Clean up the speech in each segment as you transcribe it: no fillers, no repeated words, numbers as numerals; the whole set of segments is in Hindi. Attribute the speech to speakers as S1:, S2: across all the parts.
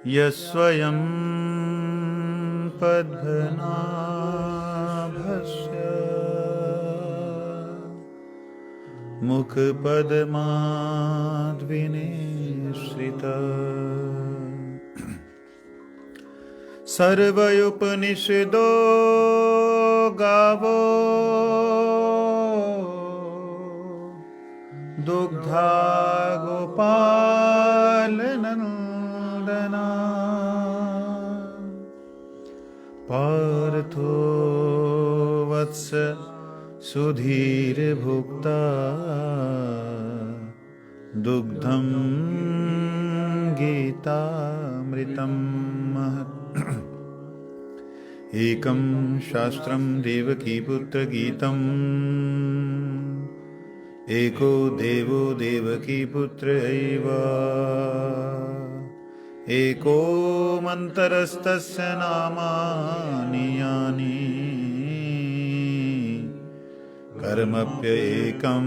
S1: यस्वयं पद्मनाभस्य मुखपद्माद्विनिश्रितः सर्वयोपनिषदो गावो दुग्धा गोपालनन्दना पार्थो वत्स सुधीर्भुक्ता दुग्धं गीतामृतं महत् एकं शास्त्रं देवकीपुत्रगीतम् एको देवो देवकीपुत्र एव एको मन्तरस्तस्य नामानि यानि कर्मप्येकं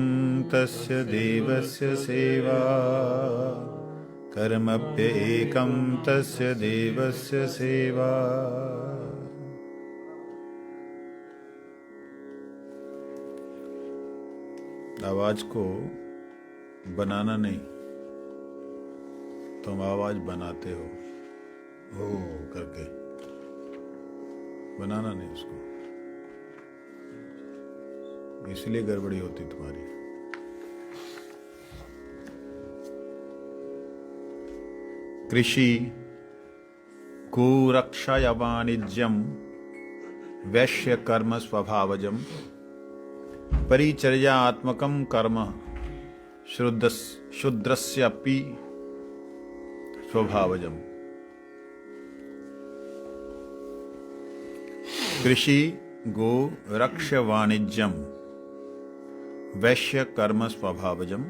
S1: तस्य देवस्य सेवा कर्मप्येकं तस्य देवस्य सेवा। आवाज को बनाना नहीं, तुम आवाज बनाते हो करके, बनाना नहीं उसको, इसलिए गड़बड़ी होती तुम्हारी। कृषि कुरक्षय वाणिज्यम वैश्य कर्म स्वभावजम परिचर्यात्मकं कर्म शूद्रस्यापि स्वभावजम। कृषि गो रक्ष वाणिज्यम वैश्य कर्म स्वभावजम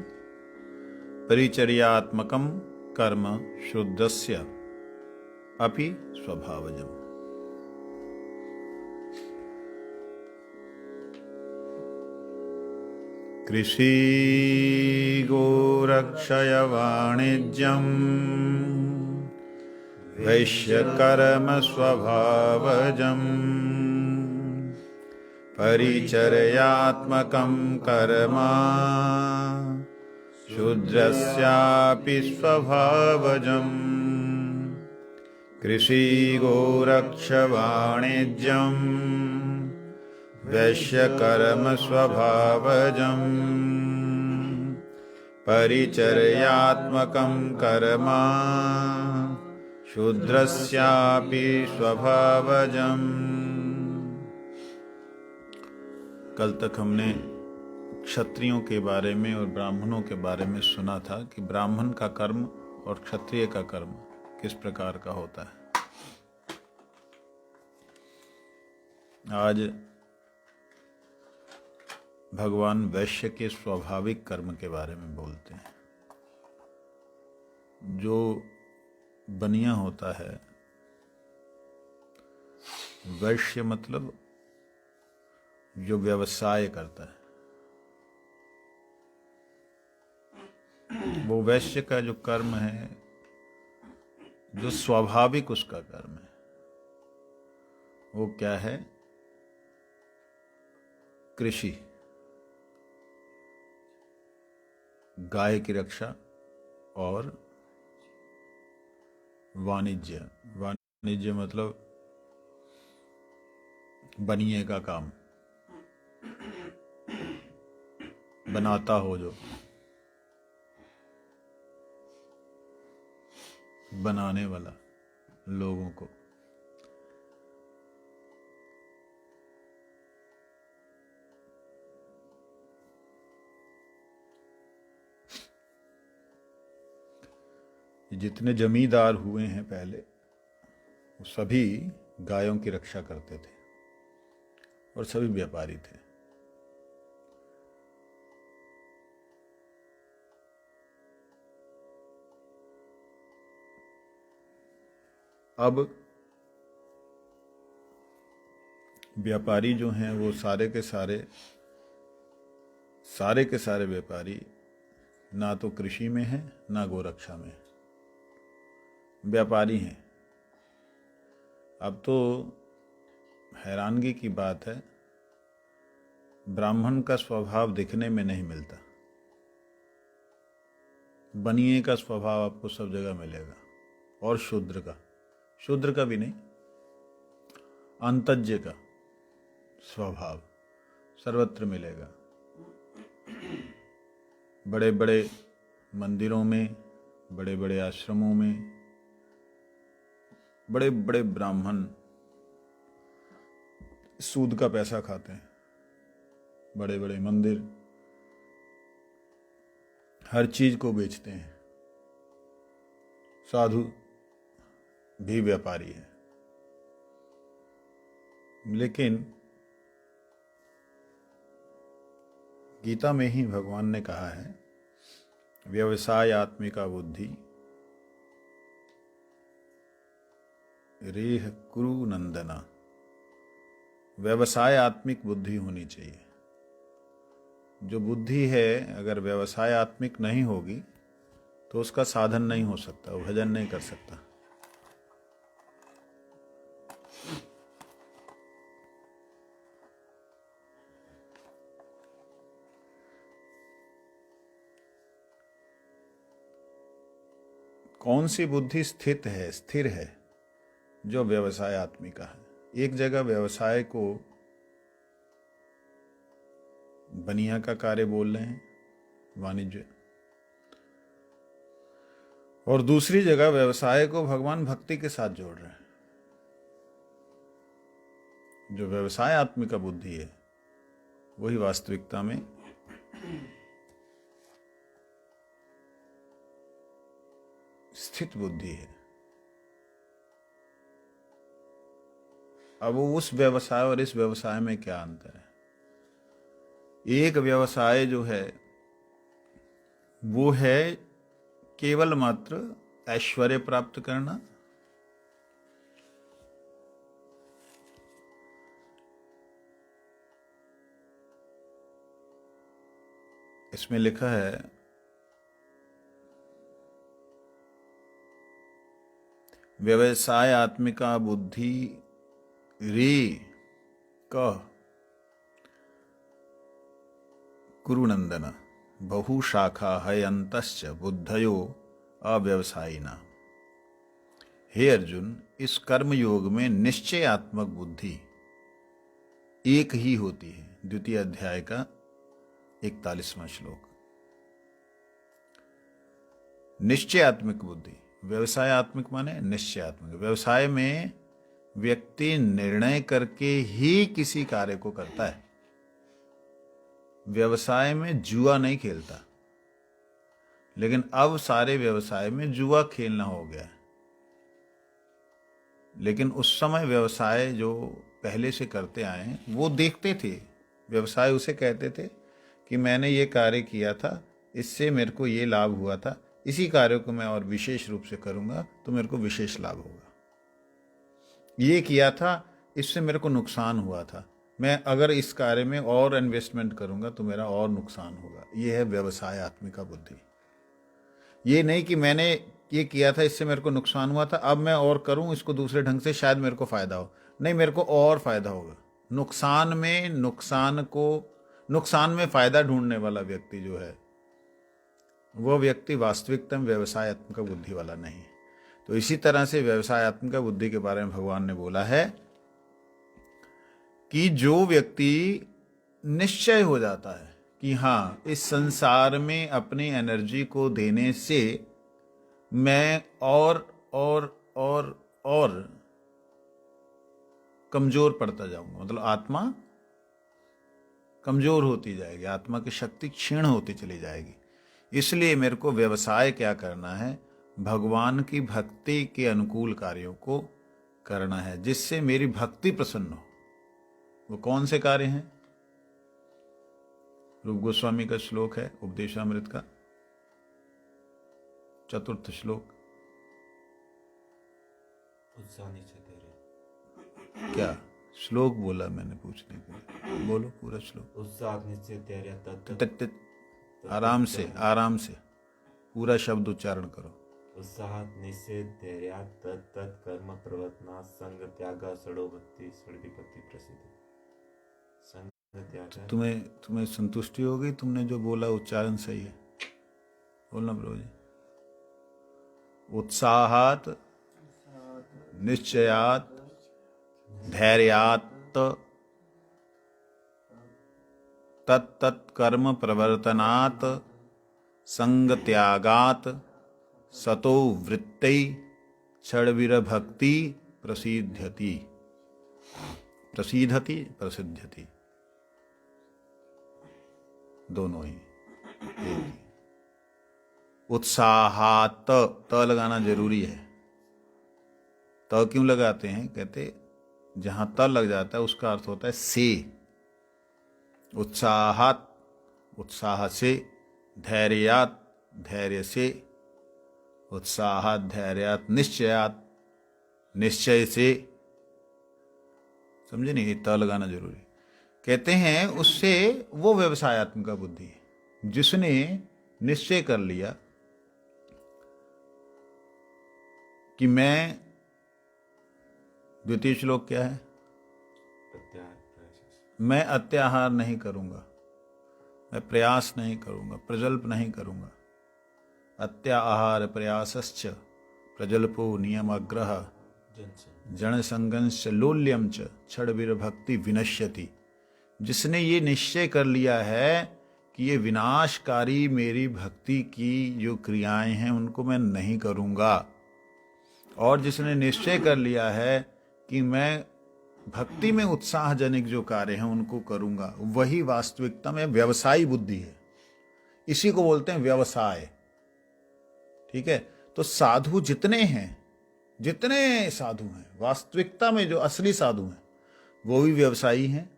S1: परिचर्यात्मकं कर्म शूद्रस्य अपि स्वभावजम। कृषि गोरक्षय वाणिज्यम वैश्य कर्म स्वभावजम परिचर्यात्मकं कर्म शूद्रस्यापि स्वभावजम। कृषि गोरक्ष वाणिज्यम वैश्य कर्म स्वभावजम परिचर्यात्मकं कर्म शूद्रस्यापि स्वभावजम। कल तक हमने क्षत्रियों के बारे में और ब्राह्मणों के बारे में सुना था कि ब्राह्मण का कर्म और क्षत्रिय का कर्म किस प्रकार का होता है। आज भगवान वैश्य के स्वाभाविक कर्म के बारे में बोलते हैं। जो बनिया होता है, वैश्य मतलब जो व्यवसाय करता है, वो वैश्य का जो कर्म है, जो स्वाभाविक उसका कर्म है, वो क्या है? कृषि, गाय की रक्षा और वाणिज्य। वाणिज्य मतलब बनिए का काम, बनाता हो जो, बनाने वाला लोगों को। जितने जमींदार हुए हैं पहले, वो सभी गायों की रक्षा करते थे और सभी व्यापारी थे। अब व्यापारी जो हैं वो सारे के सारे व्यापारी ना तो कृषि में हैं ना गोरक्षा में, व्यापारी हैं। अब तो हैरानगी की बात है, ब्राह्मण का स्वभाव दिखने में नहीं मिलता, बनिए का स्वभाव आपको सब जगह मिलेगा, और शूद्र का भी नहीं, अंतज्य का स्वभाव सर्वत्र मिलेगा। बड़े बड़े मंदिरों में, बड़े बड़े आश्रमों में बड़े बड़े ब्राह्मण सूद का पैसा खाते हैं। बड़े बड़े मंदिर हर चीज को बेचते हैं। साधु भी व्यापारी है। लेकिन गीता में ही भगवान ने कहा है, व्यवसाय आत्मिका बुद्धि रेह कुरु नंदना। व्यवसाय आत्मिक बुद्धि होनी चाहिए। जो बुद्धि है अगर व्यवसाय आत्मिक नहीं होगी तो उसका साधन नहीं हो सकता, वो भजन नहीं कर सकता। कौन सी बुद्धि स्थिर है जो व्यवसाय आत्मिका है। एक जगह व्यवसाय को बनिया का कार्य बोल रहे हैं, वाणिज्य, और दूसरी जगह व्यवसाय को भगवान भक्ति के साथ जोड़ रहे हैं। जो व्यवसाय आत्मिका बुद्धि है वही वास्तविकता में स्थित बुद्धि है। अब उस व्यवसाय और इस व्यवसाय में क्या अंतर है? एक व्यवसाय जो है वो है केवल मात्र ऐश्वर्य प्राप्त करना, इसमें लिखा है व्यवसाय आत्मिका बुद्धि रे क कुरुनंदन बहुशाखा हयंतश्च बुद्धयो अव्यवसायिना। हे अर्जुन, इस कर्म योग में निश्चयात्मक बुद्धि एक ही होती है। द्वितीय अध्याय का 41वां श्लोक। निश्चयात्मक बुद्धि, व्यवसायत्मक माने निश्चयात्मक। व्यवसाय में व्यक्ति निर्णय करके ही किसी कार्य को करता है। व्यवसाय में जुआ नहीं खेलता, लेकिन अब सारे व्यवसाय में जुआ खेलना हो गया। लेकिन उस समय व्यवसाय जो पहले से करते आए हैं वो देखते थे, व्यवसाय उसे कहते थे कि मैंने ये कार्य किया था, इससे मेरे को ये लाभ हुआ था, इसी कार्य को मैं और विशेष रूप से करूंगा तो मेरे को विशेष लाभ होगा। ये किया था, इससे मेरे को नुकसान हुआ था, मैं अगर इस कार्य में और इन्वेस्टमेंट करूंगा तो मेरा और नुकसान होगा। ये है व्यवसाय आत्मिका बुद्धि। ये नहीं कि मैंने ये किया था, इससे मेरे को नुकसान हुआ था, अब मैं और करूं इसको दूसरे ढंग से, शायद मेरे को फायदा हो। नहीं, मेरे को और फायदा होगा। नुकसान में फायदा ढूंढने वाला व्यक्ति जो है वो व्यक्ति वास्तविकतम व्यवसायत्मक बुद्धि वाला नहीं है। तो इसी तरह से व्यवसायत्मक बुद्धि के बारे में भगवान ने बोला है कि जो व्यक्ति निश्चय हो जाता है कि हाँ, इस संसार में अपनी एनर्जी को देने से मैं और कमजोर पड़ता जाऊंगा, मतलब आत्मा कमजोर होती जाएगी, आत्मा की शक्ति क्षीण होती चली जाएगी। इसलिए मेरे को व्यवसाय क्या करना है? भगवान की भक्ति के अनुकूल कार्यों को करना है, जिससे मेरी भक्ति प्रसन्न हो। वो कौन से कार्य हैं? रूप गोस्वामी का श्लोक है उपदेशामृत का 4th श्लोक। क्या श्लोक बोला मैंने पूछने के लिए? बोलो पूरा श्लोक। आराम से पूरा शब्द उच्चारण करो।
S2: उत्साहात निषेध धैर्यात तत् कर्म प्रवर्तना संग त्यागा सड़ो भक्ति सड़विपत्ति प्रसिद्ध। संग त्यागा
S1: तुम्हें संतुष्टि हो गई? तुमने जो बोला उच्चारण सही है, बोलना प्रभु जी। उत्साहात निश्चयात धैर्यात तत्त कर्म प्रवर्तनात् संग त्यागात सतो वृत्ति क्षणवीर भक्ति प्रसिद्ध्यति प्रसिद्धति प्रसिद्ध्यति, दोनों ही एक ही। उत्साहात त लगाना जरूरी है। त क्यों लगाते हैं? कहते जहां त लग जाता है उसका अर्थ होता है से। उत्साहात उत्साह से, धैर्यात धैर्य से, उत्साहात धैर्यात निश्चयात निश्चय से। समझे नहीं? त लगाना जरूरी। कहते हैं उससे वो व्यवसायत्मक बुद्धि है जिसने निश्चय कर लिया कि मैं, द्वितीय श्लोक क्या है? मैं अत्याहार नहीं करूंगा, मैं प्रयास नहीं करूंगा, प्रजल्प नहीं करूंगा। अत्याहार प्रयासश्च प्रजल्पो नियमाग्रह जनसंगंश्च लोल्यम च क्षणवीर भक्ति विनश्यति। जिसने ये निश्चय कर लिया है कि ये विनाशकारी मेरी भक्ति की जो क्रियाएं हैं उनको मैं नहीं करूंगा, और जिसने निश्चय कर लिया है कि मैं भक्ति में उत्साहजनक जो कार्य हैं उनको करूंगा, वही वास्तविकता में व्यवसायी बुद्धि है। इसी को बोलते हैं व्यवसाय। ठीक है? तो साधु जितने हैं, जितने साधु हैं, वास्तविकता में जो असली साधु हैं वो भी व्यवसायी हैं,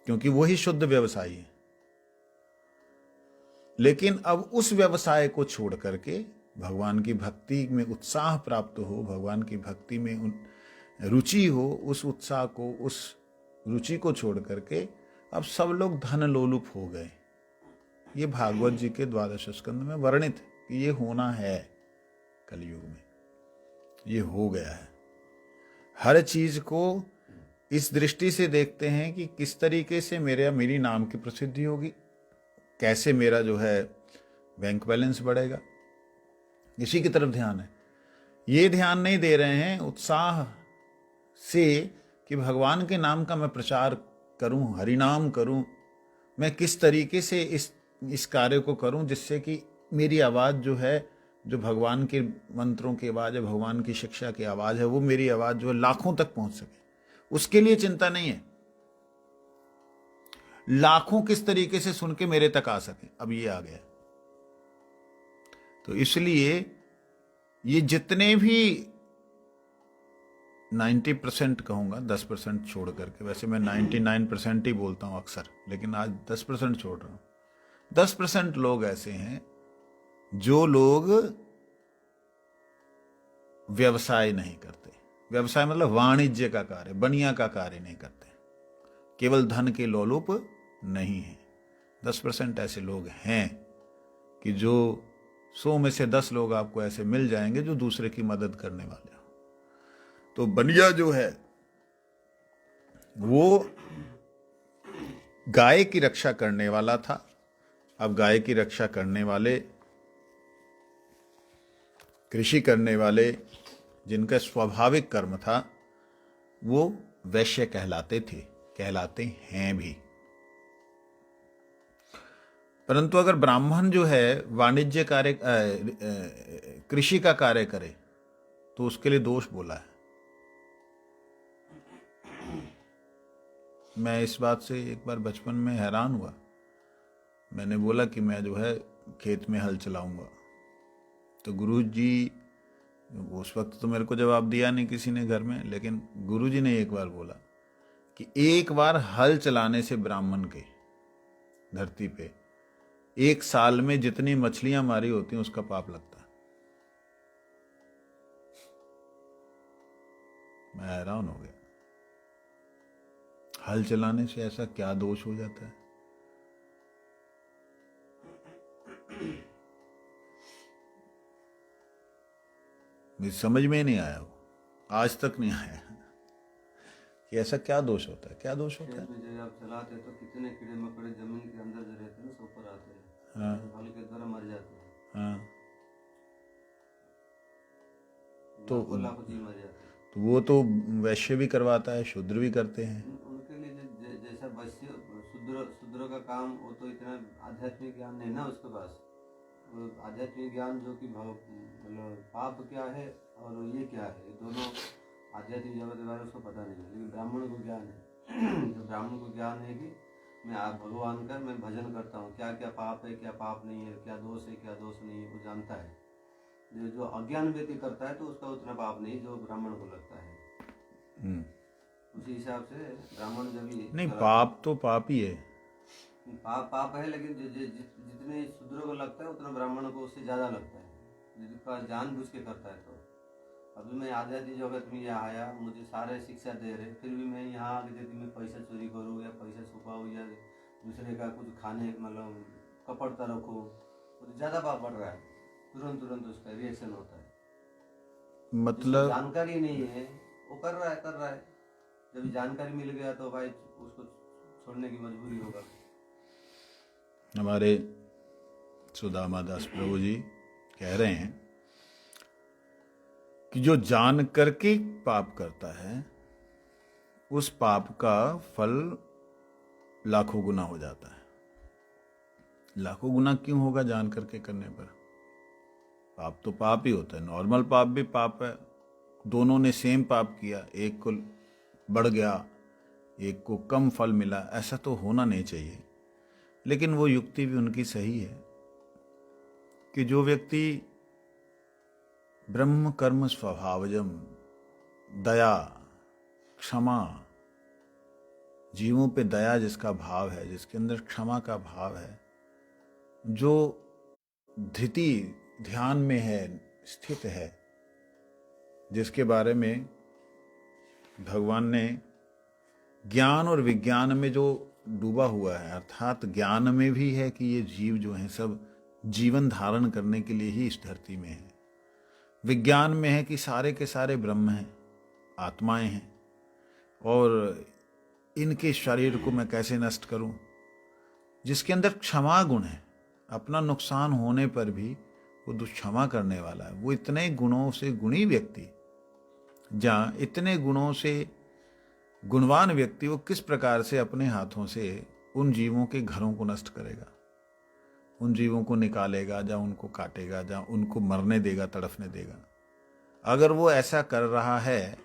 S1: क्योंकि वही शुद्ध व्यवसायी है। लेकिन अब उस व्यवसाय को छोड़ करके भगवान की भक्ति में उत्साह प्राप्त हो, भगवान की भक्ति में रुचि हो, उस उत्साह को, उस रुचि को छोड़ करके अब सब लोग धन लोलुप हो गए। ये भागवत जी के 12 स्कंद में वर्णित कि ये होना है कलयुग में, ये हो गया है। हर चीज को इस दृष्टि से देखते हैं कि किस तरीके से मेरी नाम की प्रसिद्धि होगी, कैसे मेरा जो है बैंक बैलेंस बढ़ेगा, इसी की तरफ ध्यान है। ये ध्यान नहीं दे रहे हैं उत्साह से कि भगवान के नाम का मैं प्रचार करूं, हरिनाम करूं, मैं किस तरीके से इस कार्य को करूं जिससे कि मेरी आवाज़ जो है, जो भगवान के मंत्रों की आवाज़ है, भगवान की शिक्षा की आवाज़ है, वो मेरी आवाज़ जो है लाखों तक पहुंच सके। उसके लिए चिंता नहीं है। लाखों किस तरीके से सुन के मेरे तक आ सके, अब ये आ गया। तो इसलिए ये जितने भी 90% कहूंगा, 10% छोड़ करके, वैसे मैं 99% ही बोलता हूं अक्सर, लेकिन आज 10% छोड़ रहा हूं। 10% लोग ऐसे हैं जो लोग व्यवसाय नहीं करते। व्यवसाय मतलब वाणिज्य का कार्य, बनिया का कार्य नहीं करते, केवल धन के लोलुप नहीं है। 10% ऐसे लोग हैं कि जो 100 में से 10 लोग आपको ऐसे मिल जाएंगे जो दूसरे की मदद करने वाले हो। तो बनिया जो है वो गाय की रक्षा करने वाला था, अब गाय की रक्षा करने वाले, कृषि करने वाले, जिनका स्वाभाविक कर्म था, वो वैश्य कहलाते थे, कहलाते हैं भी। परंतु अगर ब्राह्मण जो है वाणिज्य कार्य, कृषि का कार्य करे, तो उसके लिए दोष बोला है। मैं इस बात से एक बार बचपन में हैरान हुआ। मैंने बोला कि मैं जो है खेत में हल चलाऊंगा, तो गुरुजी, उस वक्त तो मेरे को जवाब दिया नहीं किसी ने घर में, लेकिन गुरुजी ने एक बार बोला कि एक बार हल चलाने से ब्राह्मण के धरती पे 1 साल में जितनी मछलियां मारी होती हैं उसका पाप लगता है। मैं हैरान हो गया, हल चलाने से ऐसा क्या दोष हो जाता है? मुझे समझ में ही नहीं आया, वो आज तक नहीं आया कि ऐसा क्या दोष होता है, क्या दोष होता है।
S3: खेत में जब आप चलाते हैं तो कितने कीड़े मकोड़े जमीन के अंदर जो रहते हैं ना सब ऊपर आते हैं,
S1: हाँ
S3: हल के द्वारा मर जाते हैं,
S1: हाँ, तो
S3: लाखों लाखों जीव मर जाते हैं।
S1: तो वो तो वैश्य भी करवाता है, शूद्र भी करते हैं।
S3: उनके लिए जैसा वैश्य शूद्र का काम, वो तो इतना आध्यात्मिक ज्ञान नहीं ना उसके पास। वो आध्यात्मिक ज्ञान जो कि मतलब पाप क्या है और ये क्या है, ये दोनों आध्यात्मिक जगत के बारे में उसको पता नहीं है। लेकिन ब्राह्मण को ज्ञान है जो ब्राह्मण को ज्ञान है कि मैं आप भगवान का मैं भजन करता हूँ, क्या क्या पाप है क्या पाप नहीं है, क्या दोष है क्या दोष नहीं है, वो जानता है। जो अज्ञान व्यक्ति करता है तो उसका उतना पाप नहीं जो ब्राह्मण को लगता है। उसी हिसाब से ब्राह्मण जब भी
S1: नहीं, पाप तो पाप ही है,
S3: पाप है, लेकिन जितने शूद्र को लगता है उतना ब्राह्मण को उससे ज्यादा लगता है, जिसका जान बुझ के करता है। तो अभी मैं आध्यात्मिक जगत में यहाँ आया, मुझे सारे शिक्षा दे रहे, फिर भी मैं यहाँ आके यदि मैं पैसा चोरी करूँ या पैसा छुपाऊँ या दूसरे का कुछ खाने मतलब कपड़ता रखूँ, तो ज़्यादा पाप बढ़ रहा है। तुरंत उसका रिएक्शन होता है।
S1: मतलब
S3: जानकारी नहीं है वो कर रहा है। जब जानकारी मिल गया तो भाई उसको छोड़ने की मजबूरी होगा।
S1: हमारे सुदामा दास प्रभु जी कह रहे हैं कि जो जान करके पाप करता है उस पाप का फल लाखों गुना हो जाता है। लाखों गुना क्यों होगा? जान करके करने पर। पाप तो पाप ही होता है, नॉर्मल पाप भी पाप है। दोनों ने सेम पाप किया, एक को बढ़ गया एक को कम फल मिला, ऐसा तो होना नहीं चाहिए। लेकिन वो युक्ति भी उनकी सही है कि जो व्यक्ति ब्रह्म कर्म स्वभावजम, दया, क्षमा, जीवों पे दया जिसका भाव है, जिसके अंदर क्षमा का भाव है, जो धृति ध्यान में है, स्थित है, जिसके बारे में भगवान ने ज्ञान और विज्ञान में जो डूबा हुआ है, अर्थात ज्ञान में भी है कि ये जीव जो हैं सब जीवन धारण करने के लिए ही इस धरती में है। विज्ञान में है कि सारे के सारे ब्रह्म हैं, आत्माएं हैं, और इनके शरीर को मैं कैसे नष्ट करूं। जिसके अंदर क्षमा गुण है, अपना नुकसान होने पर भी वो दुष्क्षमा करने वाला है। वो इतने गुणों से गुणी व्यक्ति, जहाँ इतने गुणों से गुणवान व्यक्ति, वो किस प्रकार से अपने हाथों से उन जीवों के घरों को नष्ट करेगा, उन जीवों को निकालेगा, जहाँ उनको काटेगा, जहाँ उनको मरने देगा, तड़फने देगा। अगर वो ऐसा कर रहा है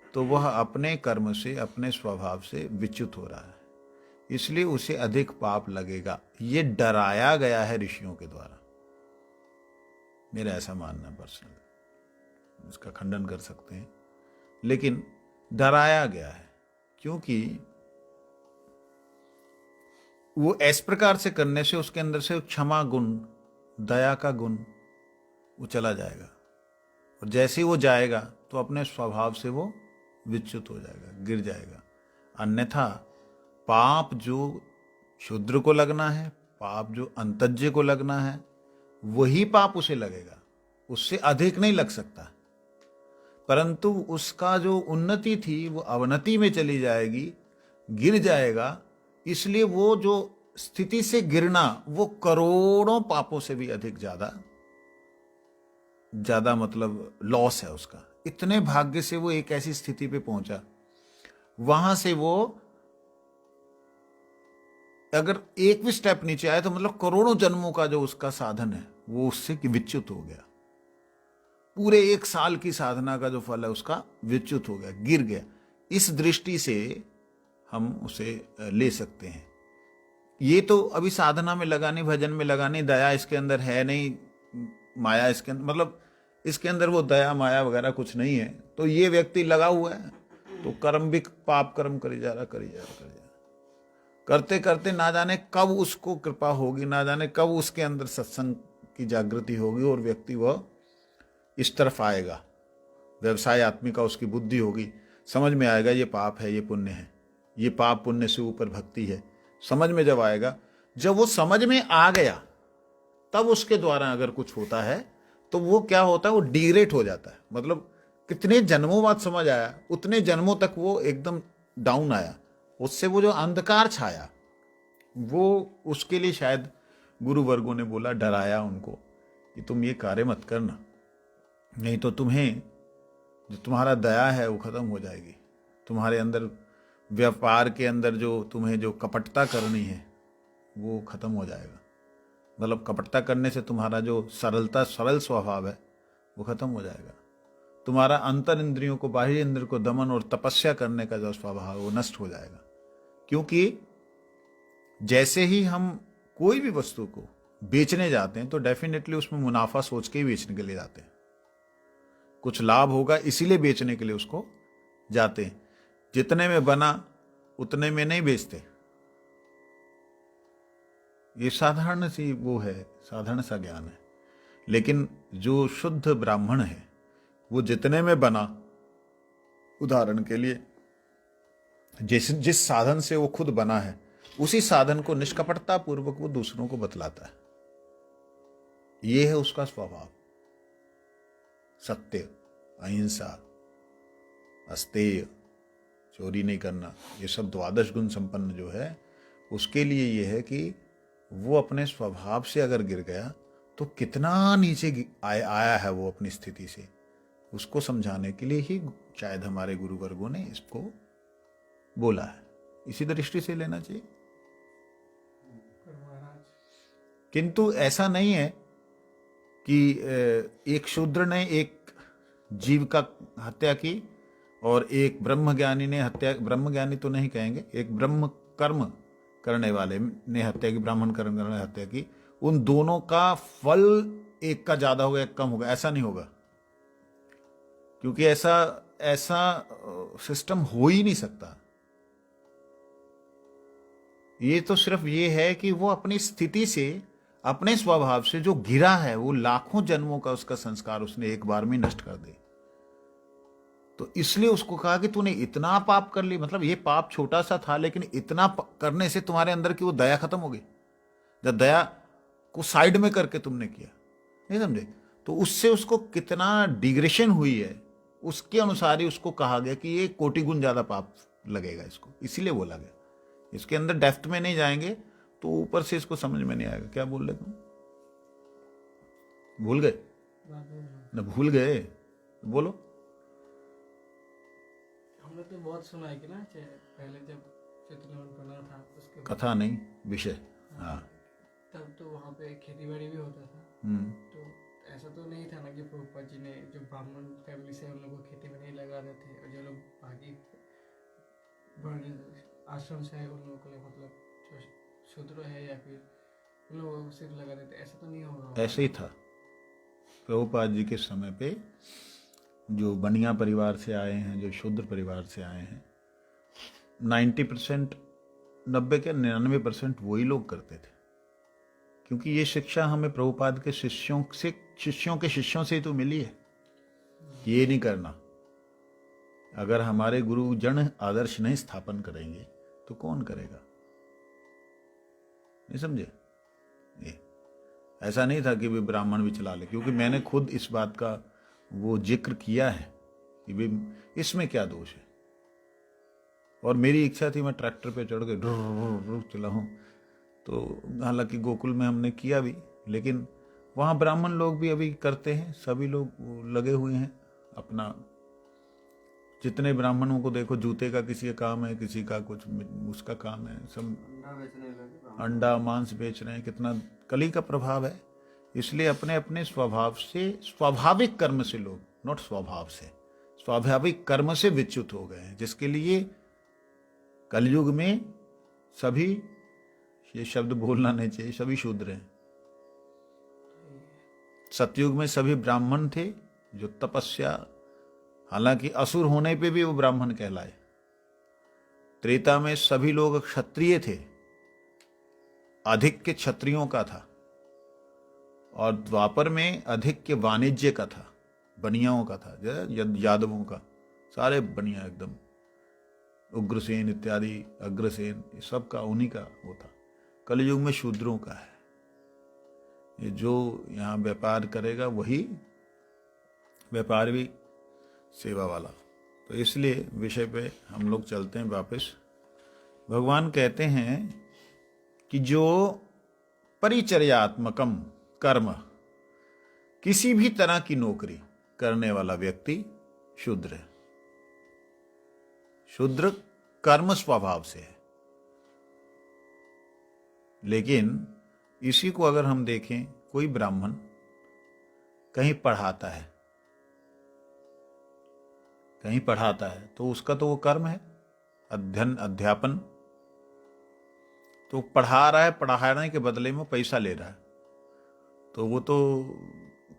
S1: तो वह अपने कर्म से, अपने स्वभाव से विच्युत हो रहा है, इसलिए उसे अधिक पाप लगेगा। ये डराया गया है ऋषियों के द्वारा, मेरा ऐसा मानना पर्सनल। इसका खंडन कर सकते हैं, लेकिन डराया गया है क्योंकि वो इस प्रकार से करने से उसके अंदर से क्षमा गुण, दया का गुण वो चला जाएगा, और जैसे ही वो जाएगा तो अपने स्वभाव से वो विच्युत हो जाएगा, गिर जाएगा। अन्यथा पाप जो शूद्र को लगना है, पाप जो अंतज्य को लगना है, वही पाप उसे लगेगा, उससे अधिक नहीं लग सकता। परंतु उसका जो उन्नति थी वो अवनति में चली जाएगी, गिर जाएगा। इसलिए वो जो स्थिति से गिरना, वो करोड़ों पापों से भी अधिक ज्यादा मतलब लॉस है उसका। इतने भाग्य से वो एक ऐसी स्थिति पे पहुंचा, वहां से वो अगर एक भी स्टेप नीचे आए तो मतलब करोड़ों जन्मों का जो उसका साधन है वो उससे विच्युत हो गया। पूरे 1 साल की साधना का जो फल है उसका विच्युत हो गया, गिर गया। इस दृष्टि से हम उसे ले सकते हैं। ये तो अभी साधना में लगानी, भजन में लगानी, दया इसके अंदर है नहीं, माया इसके अंदर, मतलब इसके अंदर वो दया माया वगैरह कुछ नहीं है। तो ये व्यक्ति लगा हुआ है तो कर्म भी पाप कर्म करी जा रहा, करते करते ना जाने कब उसको कृपा होगी, ना जाने कब उसके अंदर सत्संग की जागृति होगी और व्यक्ति वह इस तरफ आएगा। व्यवसाय आत्मिका उसकी बुद्धि होगी, समझ में आएगा ये पाप है, ये पुण्य है, ये पाप पुण्य से ऊपर भक्ति है। समझ में जब आएगा, जब वो समझ में आ गया, तब उसके द्वारा अगर कुछ होता है तो वो क्या होता है, वो डिग्रेड हो जाता है। मतलब कितने जन्मों बाद समझ आया, उतने जन्मों तक वो एकदम डाउन आया। उससे वो जो अंधकार छाया, वो उसके लिए शायद गुरु वर्गों ने बोला, डराया उनको कि तुम ये कार्य मत करना, नहीं तो तुम्हें जो तुम्हारा दया है वो खत्म हो जाएगी। तुम्हारे अंदर व्यापार के अंदर जो तुम्हें जो कपटता करनी है वो खत्म हो जाएगा। मतलब कपटता करने से तुम्हारा जो सरल स्वभाव है वो खत्म हो जाएगा। तुम्हारा अंतर इंद्रियों को, बाह्य इंद्र को दमन और तपस्या करने का जो स्वभाव है वो नष्ट हो जाएगा। क्योंकि जैसे ही हम कोई भी वस्तु को बेचने जाते हैं तो डेफिनेटली उसमें मुनाफा सोच के ही बेचने के लिए जाते हैं। कुछ लाभ होगा इसीलिए बेचने के लिए उसको जाते हैं। जितने में बना उतने में नहीं बेचते। ये साधारण सी वो है, साधारण सा ज्ञान है। लेकिन जो शुद्ध ब्राह्मण है वो जितने में बना, उदाहरण के लिए जिस साधन से वो खुद बना है उसी साधन को निष्कपटता पूर्वक वो दूसरों को बतलाता है। ये है उसका स्वभाव। सत्य, अहिंसा, अस्तेय, चोरी नहीं करना, ये सब 12 गुण संपन्न जो है उसके लिए ये है कि वो अपने स्वभाव से अगर गिर गया तो कितना नीचे आया है वो अपनी स्थिति से, उसको समझाने के लिए ही शायद हमारे गुरु वर्गों ने इसको बोला है। इसी दृष्टि से लेना चाहिए। किंतु ऐसा नहीं है कि एक शूद्र ने एक जीव का हत्या की और एक ब्रह्मज्ञानी ने हत्या, ब्रह्मज्ञानी तो नहीं कहेंगे, एक ब्रह्म कर्म करने वाले ने हत्या की, ब्राह्मण कर्म करने वाले हत्या की, उन दोनों का फल एक का ज्यादा होगा एक कम होगा, ऐसा नहीं होगा। क्योंकि ऐसा सिस्टम हो ही नहीं सकता। ये तो सिर्फ ये है कि वो अपनी स्थिति से, अपने स्वभाव से जो गिरा है, वो लाखों जन्मों का उसका संस्कार उसने एक बार में नष्ट कर दे। तो इसलिए उसको कहा कि तूने इतना पाप कर ली, मतलब ये पाप छोटा सा था लेकिन इतना करने से तुम्हारे अंदर की वो दया खत्म हो गई। जब दया को साइड में करके तुमने किया, नहीं समझे, तो उससे उसको कितना डिग्रेशन हुई है, उसके अनुसार ही उसको कहा गया कि ये कोटि गुण ज्यादा पाप लगेगा इसको, इसीलिए बोला गया। इसके अंदर डेप्थ में नहीं जाएंगे तो ऊपर से इसको समझ में नहीं आएगा। क्या बोल रहे तुम? भूल गए ना? भूल गए? बोलो।
S4: हमने तो बहुत सुना है कि ना, पहले जब चित्रनौन बना था उसके
S1: कथा नहीं, विषय। हाँ,
S4: तब तो वहाँ पे खेती बाड़ी भी होता था। तो ऐसा तो नहीं था ना कि प्रभुपाद जी ने जो ब्राह्मण फैमिली से उन लोगों को खेती में नहीं लगाने थे, और जो लोग बाकी आश्रम से है उन लोगों को, मतलब जो शूद्र है या फिर उन लोगों को सिर्फ लगा देते, ऐसा तो नहीं होगा।
S1: ऐसे ही था प्रभुपाद जी के समय पे। जो बनिया परिवार से आए हैं, जो शूद्र परिवार से आए हैं, 90%, 90 के 99% वही लोग करते थे। क्योंकि ये शिक्षा हमें प्रभुपाद के शिष्यों के शिष्यों से ही तो मिली है, ये नहीं करना। अगर हमारे गुरुजन आदर्श नहीं स्थापन करेंगे तो कौन करेगा? नहीं समझे? ये ऐसा नहीं था कि वे ब्राह्मण भी चला ले, क्योंकि मैंने खुद इस बात का वो जिक्र किया है कि वे इसमें क्या दोष है। और मेरी इच्छा थी मैं ट्रैक्टर पे चढ़ के चलाऊं, तो हालांकि गोकुल में हमने किया भी, लेकिन वहाँ ब्राह्मण लोग भी अभी करते हैं, सभी लोग लगे हुए हैं अपना। जितने ब्राह्मणों को देखो, जूते का किसी का काम है, किसी का कुछ उसका काम है, सब अंडा मांस बेच रहे हैं। कितना कली का प्रभाव है। इसलिए अपने अपने स्वभाव से, स्वाभाविक कर्म से लोग, नॉट स्वभाव से, स्वाभाविक कर्म से विच्युत हो गए हैं, जिसके लिए कलयुग में सभी, ये शब्द बोलना नहीं चाहिए, सभी शूद्र हैं। सतयुग में सभी ब्राह्मण थे जो तपस्या, हालांकि असुर होने पे भी वो ब्राह्मण कहलाए। त्रेता में सभी लोग क्षत्रिय थे, अधिक के क्षत्रियों का था। और द्वापर में अधिक के वाणिज्य का था, बनियाओं का था, यादवों का, सारे बनिया एकदम, उग्रसेन इत्यादि, अग्रसेन, सब का उन्हीं का वो था। कलयुग में शूद्रों का है। ये जो यहाँ व्यापार करेगा वही व्यापार भी सेवा वाला। तो इसलिए विषय पे हम लोग चलते हैं वापस। भगवान कहते हैं कि जो परिचर्यात्मकम कर्म, किसी भी तरह की नौकरी करने वाला व्यक्ति शूद्र है। शूद्र कर्म स्वभाव से है। लेकिन इसी को अगर हम देखें, कोई ब्राह्मण कहीं पढ़ाता है, कहीं पढ़ाता है, तो उसका तो वो कर्म है, अध्ययन अध्यापन। तो पढ़ा रहा है, पढ़ाने के बदले में पैसा ले रहा है, तो वो तो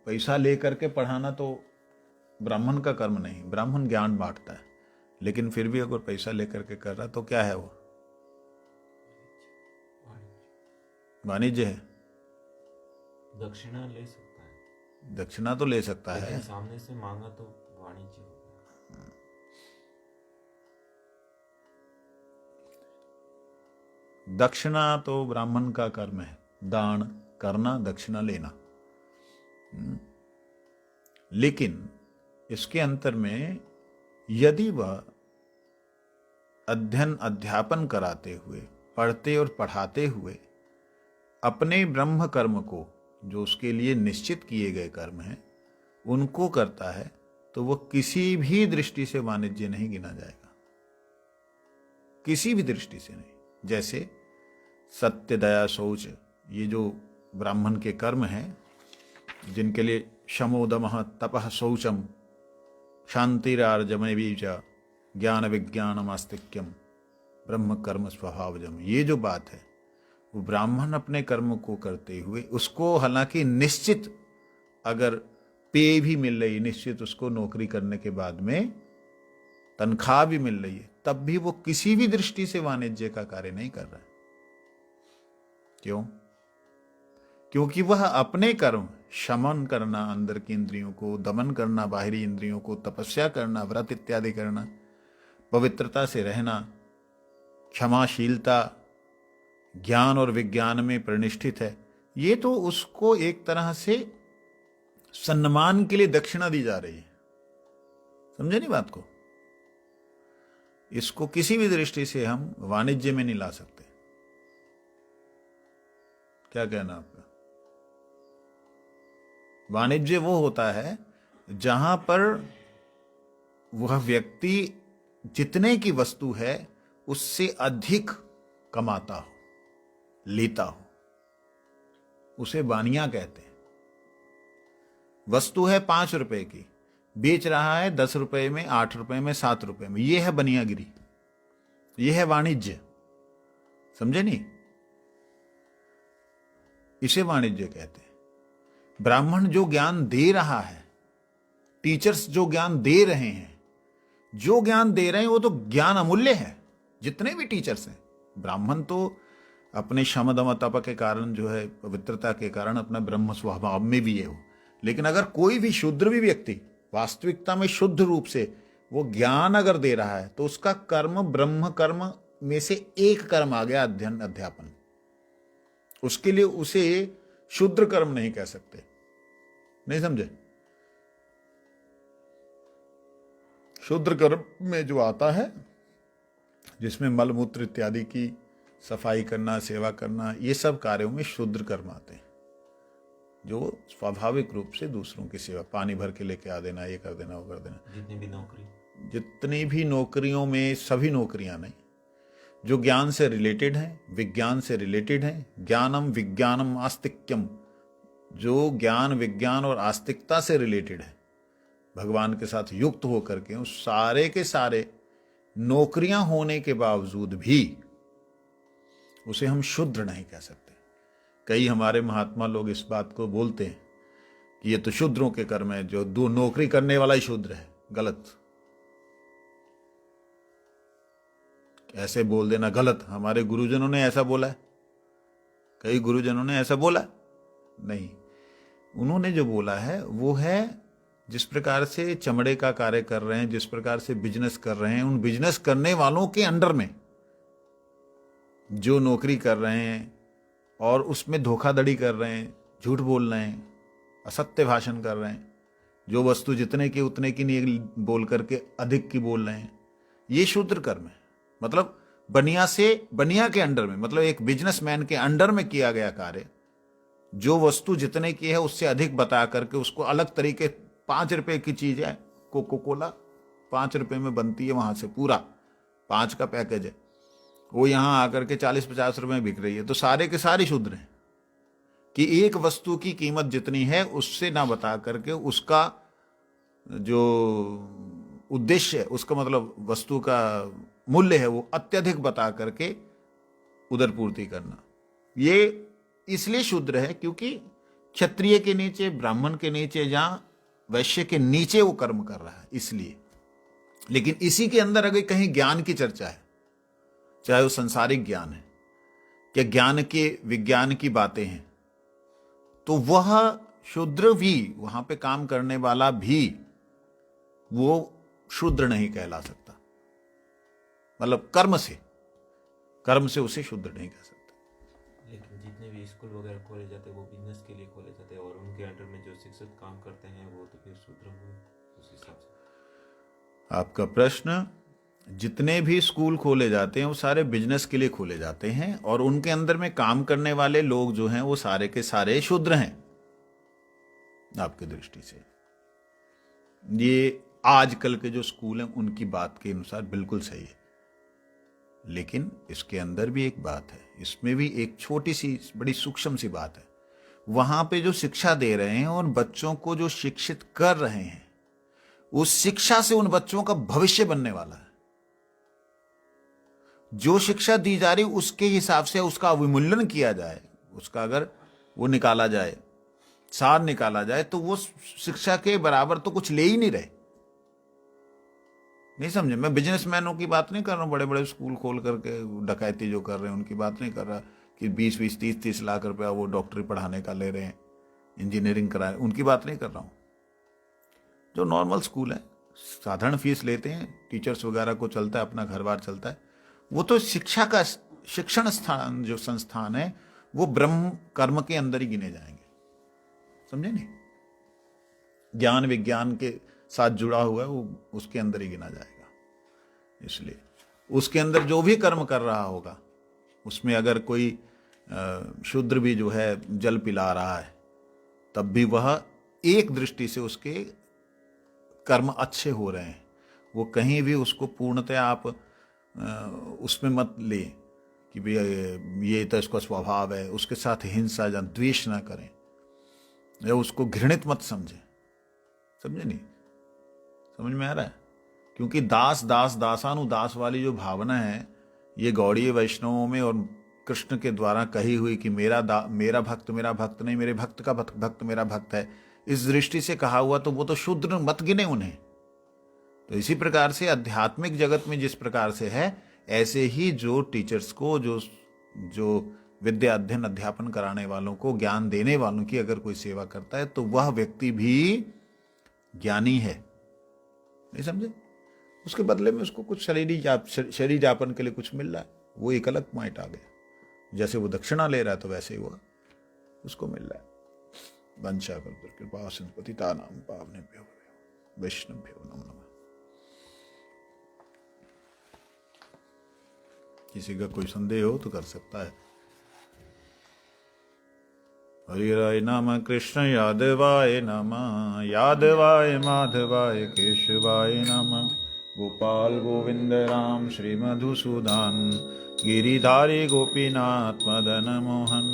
S1: पैसा ले करके पढ़ाना तो ब्राह्मण का कर्म नहीं। ब्राह्मण ज्ञान बांटता है, लेकिन फिर भी अगर पैसा लेकर के कर रहा तो क्या है वो? वाणिज्य है।
S2: दक्षिणा ले सकता है,
S1: दक्षिणा तो ले सकता
S2: लेकिन
S1: है,
S2: सामने से मांगा तो वाणिज्य हो गया।
S1: दक्षिणा तो ब्राह्मण का कर्म है, दान करना, दक्षिणा लेना। लेकिन इसके अंतर में यदि वह अध्ययन अध्यापन कराते हुए, पढ़ते और पढ़ाते हुए अपने ब्रह्म कर्म को, जो उसके लिए निश्चित किए गए कर्म हैं, उनको करता है, तो वह किसी भी दृष्टि से वाणिज्य नहीं गिना जाएगा, किसी भी दृष्टि से नहीं। जैसे सत्य, दया, शौच, ये जो ब्राह्मण के कर्म हैं, जिनके लिए शमो दमः तपः शौचम शांतिरार्जमे बीज ज्ञान विज्ञानम आस्तिक्यम ब्रह्म कर्म स्वभावजम, ये जो बात है, वो ब्राह्मण अपने कर्म को करते हुए उसको, हालांकि निश्चित अगर पे भी मिल रही, निश्चित उसको नौकरी करने के बाद में तनख्वाह भी मिल रही है, तब भी वो किसी भी दृष्टि से वाणिज्य का कार्य नहीं कर रहा है। क्यों? क्योंकि वह अपने कर्म, शमन करना अंदर की इंद्रियों को, दमन करना बाहरी इंद्रियों को, तपस्या करना, व्रत इत्यादि करना, पवित्रता से रहना, क्षमाशीलता, ज्ञान और विज्ञान में प्रतिष्ठित है, ये तो उसको एक तरह से सम्मान के लिए दक्षिणा दी जा रही है। समझे नहीं बात को? इसको किसी भी दृष्टि से हम वाणिज्य में नहीं ला सकते। क्या कहना आपका? वाणिज्य वो होता है जहां पर वह व्यक्ति जितने की वस्तु है उससे अधिक कमाता हो, लेता हो, उसे बानिया कहते हैं। वस्तु है 5 रुपए की, बेच रहा है 10 रुपए में, 8 रुपए में, 7 रुपए में, यह है बनियागिरी, यह है वाणिज्य। समझे नहीं? इसे वाणिज्य कहते हैं। ब्राह्मण जो ज्ञान दे रहा है, टीचर्स जो ज्ञान दे रहे हैं, जो ज्ञान दे रहे हैं वो तो ज्ञान अमूल्य है। जितने भी टीचर्स हैं, ब्राह्मण तो अपने शम दम तप के कारण, जो है पवित्रता के कारण, अपना ब्रह्म स्वभाव में भी है वो। लेकिन अगर कोई भी शूद्र भी व्यक्ति वास्तविकता में शुद्ध रूप से वो ज्ञान अगर दे रहा है, तो उसका कर्म ब्रह्म कर्म में से एक कर्म आ गया, अध्ययन अध्यापन। उसके लिए उसे शूद्र कर्म नहीं कह सकते। नहीं समझे? शूद्र कर्म में जो आता है, जिसमें मल मूत्र इत्यादि की सफाई करना, सेवा करना, ये सब कार्यों में शूद्र कर्म आते हैं, जो स्वाभाविक रूप से दूसरों की सेवा, पानी भर के लेके आ देना, ये कर देना, वो कर देना। जितनी भी नौकरियों में, सभी नौकरियां नहीं, जो ज्ञान से रिलेटेड हैं, विज्ञान से रिलेटेड हैं, ज्ञानम विज्ञानम आस्तिक्यम, जो ज्ञान विज्ञान और आस्तिकता से रिलेटेड है, भगवान के साथ युक्त होकर के, उस सारे के सारे नौकरियां होने के बावजूद भी उसे हम शूद्र नहीं कह सकते। कई हमारे महात्मा लोग इस बात को बोलते हैं कि ये तो शूद्रों के कर्म है, जो दो नौकरी करने वाला ही शूद्र है। गलत। ऐसे बोल देना गलत। हमारे गुरुजनों ने ऐसा बोला है, कई गुरुजनों ने ऐसा बोला नहीं। उन्होंने जो बोला है वो है, जिस प्रकार से चमड़े का कार्य कर रहे हैं, जिस प्रकार से बिजनेस कर रहे हैं, उन बिजनेस करने वालों के अंडर में जो नौकरी कर रहे हैं और उसमें धोखाधड़ी कर रहे हैं, झूठ बोल रहे हैं, असत्य भाषण कर रहे हैं, जो वस्तु जितने की उतने की नहीं बोल करके अधिक की बोल रहे हैं, ये शूद्र कर्म है। मतलब बनिया से बनिया के अंडर में, मतलब एक बिजनेसमैन के अंडर में किया गया कार्य, जो वस्तु जितने की है उससे अधिक बता करके उसको अलग तरीके, 5 रुपए की चीज है कोको कोला 5 रुपए में बनती है, वहां से पूरा 5 का पैकेज है, वो यहां आकर के 40-50 रुपए में बिक रही है, तो सारे के सारे शूद्र हैं कि एक वस्तु की कीमत जितनी है उससे ना बता करके उसका जो उद्देश्य है, उसका मतलब वस्तु का मूल्य है, वो अत्यधिक बता करके उदर पूर्ति करना, ये इसलिए शूद्र है क्योंकि क्षत्रिय के नीचे, ब्राह्मण के नीचे, जहां वैश्य के नीचे वो कर्म कर रहा है, इसलिए। लेकिन इसी के अंदर अगर कहीं ज्ञान की चर्चा है, चाहे वो संसारिक ज्ञान है, क्या ज्ञान के विज्ञान की बातें हैं, तो वह शूद्र भी, वहां पे काम करने वाला भी, वो शूद्र नहीं कहला सकता। मतलब कर्म से उसे शूद्र नहीं कह सकता।
S2: लेकिन जितने भी स्कूल वगैरह खोले जाते हैं वो बिजनेस के लिए खोले जाते हैं, और उनके अंडर में जो शिक्षक काम करते हैं वो तो फिर शूद्र हुए उस हिसाब से।
S1: आपका प्रश्न, जितने भी स्कूल खोले जाते हैं वो सारे बिजनेस के लिए खोले जाते हैं, और उनके अंदर में काम करने वाले लोग जो हैं वो सारे के सारे शूद्र हैं आपकी दृष्टि से। ये आजकल के जो स्कूल हैं उनकी बात के अनुसार बिल्कुल सही है, लेकिन इसके अंदर भी एक बात है, इसमें भी एक छोटी सी बड़ी सूक्ष्म सी बात है। वहां पे जो शिक्षा दे रहे हैं और बच्चों को जो शिक्षित कर रहे हैं, उस शिक्षा से उन बच्चों का भविष्य बनने वाला है। जो शिक्षा दी जा रही उसके हिसाब से उसका अवमूल्यन किया जाए, उसका अगर वो निकाला जाए, सार निकाला जाए, तो वो शिक्षा के बराबर तो कुछ ले ही नहीं रहे। नहीं समझे? मैं बिजनेसमैनों की बात नहीं कर रहा हूं, बड़े बड़े स्कूल खोल करके डकैती जो कर रहे हैं उनकी बात नहीं कर रहा कि 20-20, 30-30 लाख रुपया वो डॉक्टरी पढ़ाने का ले रहे हैं, इंजीनियरिंग करा रहे हैं, उनकी बात नहीं कर रहा हूं। जो नॉर्मल स्कूल है, साधारण फीस लेते हैं, टीचर्स वगैरह को चलता है, अपना घर बार चलता है, वो तो शिक्षा का शिक्षण स्थान जो संस्थान है वो ब्रह्म कर्म के अंदर ही गिने जाएंगे। समझे नहीं? ज्ञान विज्ञान के साथ जुड़ा हुआ है वो उसके अंदर ही गिना जाएगा। इसलिए उसके अंदर जो भी कर्म कर रहा होगा, उसमें अगर कोई शूद्र भी जो है जल पिला रहा है, तब भी वह एक दृष्टि से उसके कर्म अच्छे हो रहे हैं। वो कहीं भी उसको पूर्णतः आप उसमें मत ले कि भाई ये तो इसका स्वभाव है, उसके साथ हिंसा या द्वेष ना करें, या उसको घृणित मत समझें। समझे नहीं? समझ में आ रहा है? क्योंकि दास दास दासानुदास वाली जो भावना है, ये गौड़ीय वैष्णवों में और कृष्ण के द्वारा कही हुई कि मेरा भक्त मेरा भक्त नहीं, मेरे भक्त का भक्त मेरा भक्त है, इस दृष्टि से कहा हुआ, तो वो तो शूद्र मत गिने उन्हें। तो इसी प्रकार से आध्यात्मिक जगत में जिस प्रकार से है, ऐसे ही जो टीचर्स को, जो विद्या अध्ययन अध्यापन कराने वालों को, ज्ञान देने वालों की अगर कोई सेवा करता है, तो वह व्यक्ति भी ज्ञानी है। नहीं समझे? उसके बदले में उसको कुछ शरीर यापन के लिए कुछ मिल रहा है, वो एक अलग पॉइंट आ गया। जैसे वो दक्षिणा ले रहा है तो वैसे ही वो उसको मिल रहा है। वंशा कृपा सिंधु पतितानां पावनेभ्यो वैष्णवेभ्यो नमो नमः। किसी का कोई संदेह हो तो कर सकता है। हरिराय नमः, कृष्ण यादवाय नमः, यादवाय माधवाय केशवाय नमः, गोपाल गोविंद राम श्री मधुसूदन, गिरिधारी गोपीनाथ मदन मोहन,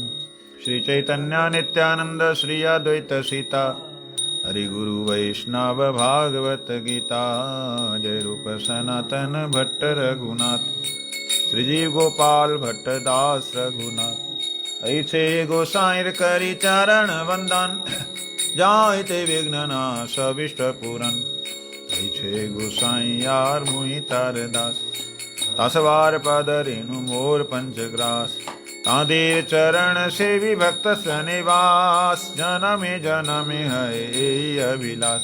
S1: श्री चैतन्य नित्यानंद श्री अद्वैत सीता, हरि गुरु वैष्णव भागवत गीता, जय रूप सनातन भट्ट रघुनाथ, श्रीजीव गोपाल भट्ट दास रघुनाथ, ऐसे गोसाईर करी चरण वंदन, जायते विघ्न नाश अभिष्ट पूरन, ऐसे गोसाई यार मुहि तार दास, तासवार पद रेणु मोर पंचग्रास, तांदेर चरण सेवी भक्त सनिवास, जनमे जनमे है अभिलाष,